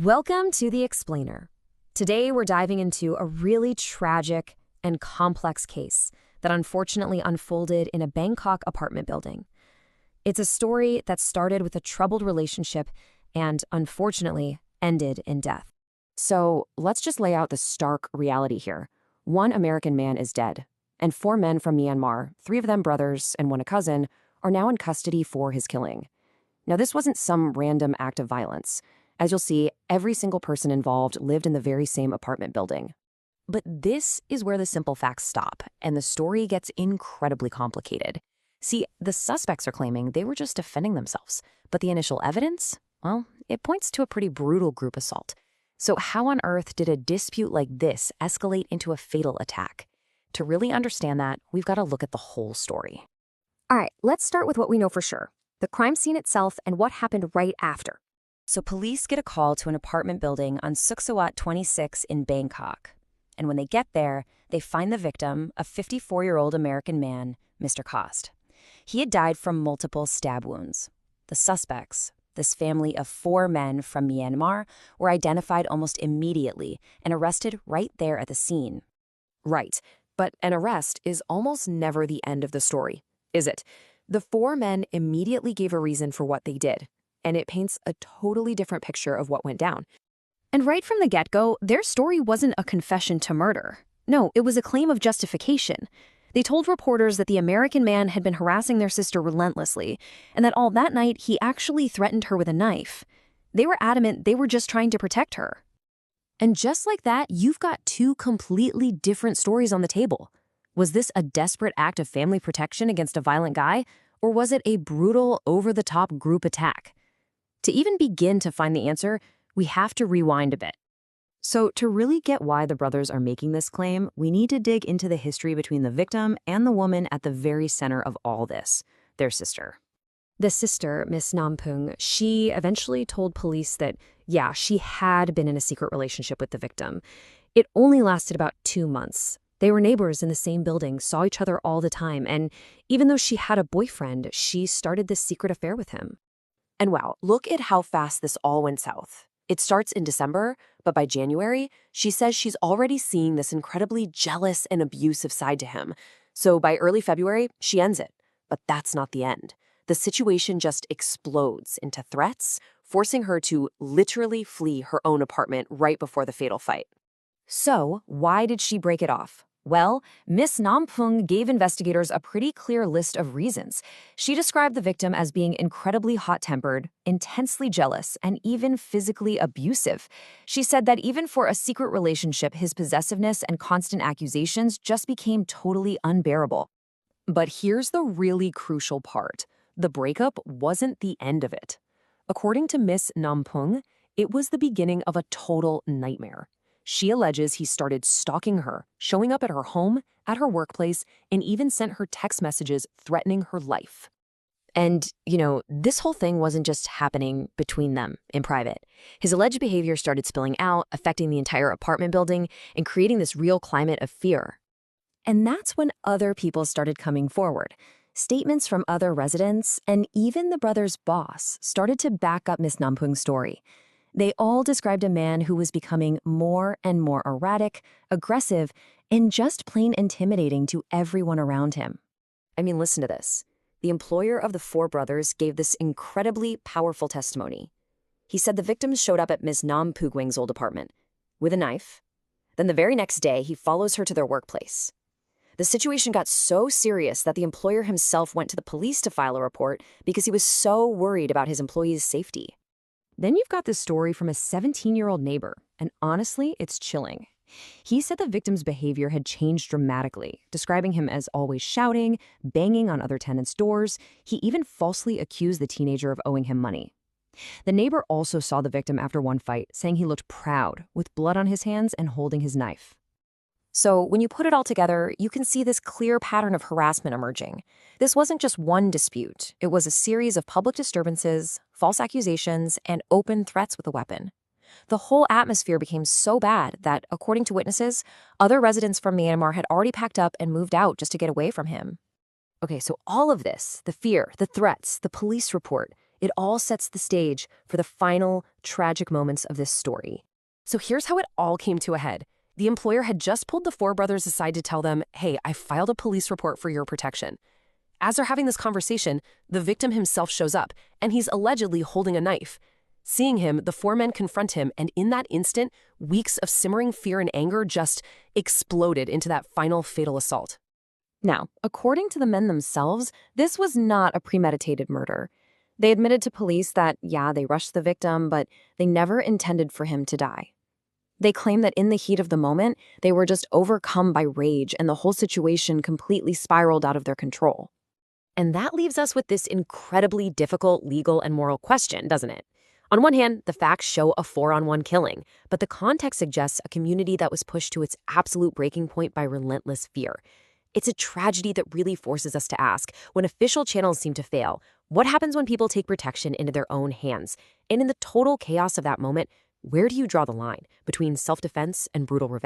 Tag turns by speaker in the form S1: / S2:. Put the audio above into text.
S1: Welcome to The Explainer. Today we're diving into a really tragic and complex case that unfortunately unfolded in a Bangkok apartment building. It's a story that started with a troubled relationship and, unfortunately, ended in death.
S2: So let's just lay out the stark reality here. One American man is dead, and four men from Myanmar, three of them brothers and one a cousin, are now in custody for his killing. Now, this wasn't some random act of violence. As you'll see, every single person involved lived in the very same apartment building. But this is where the simple facts stop, and the story gets incredibly complicated. See, the suspects are claiming they were just defending themselves, but the initial evidence, well, it points to a pretty brutal group assault. So how on earth did a dispute like this escalate into a fatal attack? To really understand that, we've got to look at the whole story.
S1: All right, let's start with what we know for sure, the crime scene itself and what happened right after.
S2: So police get a call to an apartment building on Sukhsawat 26 in Bangkok. And when they get there, they find the victim, a 54-year-old American man, Mr. Cost. He had died from multiple stab wounds. The suspects, this family of four men from Myanmar, were identified almost immediately and arrested right there at the scene.
S3: Right, but an arrest is almost never the end of the story, is it? The four men immediately gave a reason for what they did, and it paints a totally different picture of what went down.
S1: And right from the get-go, their story wasn't a confession to murder. No, it was a claim of justification. They told reporters that the American man had been harassing their sister relentlessly, and that all that night he actually threatened her with a knife. They were adamant they were just trying to protect her.
S2: And just like that, you've got two completely different stories on the table. Was this a desperate act of family protection against a violent guy, or was it a brutal, over-the-top group attack? To even begin to find the answer, we have to rewind a bit. So to really get why the brothers are making this claim, we need to dig into the history between the victim and the woman at the very center of all this, their sister.
S1: The sister, Miss Nampung, she eventually told police that, yeah, she had been in a secret relationship with the victim. It only lasted about 2 months. They were neighbors in the same building, saw each other all the time, and even though she had a boyfriend, she started this secret affair with him.
S3: And wow, look at how fast this all went south. It starts in December, but by January, she says she's already seeing this incredibly jealous and abusive side to him. So by early February, she ends it. But that's not the end. The situation just explodes into threats, forcing her to literally flee her own apartment right before the fatal fight.
S2: So, why did she break it off? Well, Miss Nampung gave investigators a pretty clear list of reasons. She described the victim as being incredibly hot-tempered, intensely jealous, and even physically abusive. She said that even for a secret relationship, his possessiveness and constant accusations just became totally unbearable.
S3: But here's the really crucial part. The breakup wasn't the end of it. According to Miss Nampung, it was the beginning of a total nightmare. She alleges he started stalking her, showing up at her home, at her workplace, and even sent her text messages threatening her life.
S2: And, this whole thing wasn't just happening between them in private. His alleged behavior started spilling out, affecting the entire apartment building, and creating this real climate of fear. And that's when other people started coming forward. Statements from other residents, and even the brothers' boss, started to back up Miss Nampung's story. They all described a man who was becoming more and more erratic, aggressive, and just plain intimidating to everyone around him.
S3: I mean, listen to this. The employer of the four brothers gave this incredibly powerful testimony. He said the victims showed up at Ms. Nam Pugwing's old apartment with a knife. Then the very next day, he follows her to their workplace. The situation got so serious that the employer himself went to the police to file a report because he was so worried about his employees' safety.
S2: Then you've got this story from a 17-year-old neighbor, and honestly, it's chilling. He said the victim's behavior had changed dramatically, describing him as always shouting, banging on other tenants' doors. He even falsely accused the teenager of owing him money. The neighbor also saw the victim after one fight, saying he looked proud, with blood on his hands and holding his knife.
S3: So when you put it all together, you can see this clear pattern of harassment emerging. This wasn't just one dispute. It was a series of public disturbances, false accusations, and open threats with a weapon. The whole atmosphere became so bad that, according to witnesses, other residents from Myanmar had already packed up and moved out just to get away from him. Okay, so all of this, the fear, the threats, the police report, It all sets the stage for the final tragic moments of this story. So here's how it all came to a head. The employer had just pulled the four brothers aside to tell them, hey, I filed a police report for your protection. As they're having this conversation, the victim himself shows up, and he's allegedly holding a knife. Seeing him, the four men confront him, and in that instant, weeks of simmering fear and anger just exploded into that final fatal assault. Now, according to the men themselves, this was not a premeditated murder. They admitted to police that, yeah, they rushed the victim, but they never intended for him to die. They claim that in the heat of the moment, they were just overcome by rage and the whole situation completely spiraled out of their control.
S2: And that leaves us with this incredibly difficult legal and moral question, doesn't it? On one hand, the facts show a 4-on-1 killing, but the context suggests a community that was pushed to its absolute breaking point by relentless fear. It's a tragedy that really forces us to ask, when official channels seem to fail, what happens when people take protection into their own hands? And in the total chaos of that moment, where do you draw the line between self-defense and brutal revenge?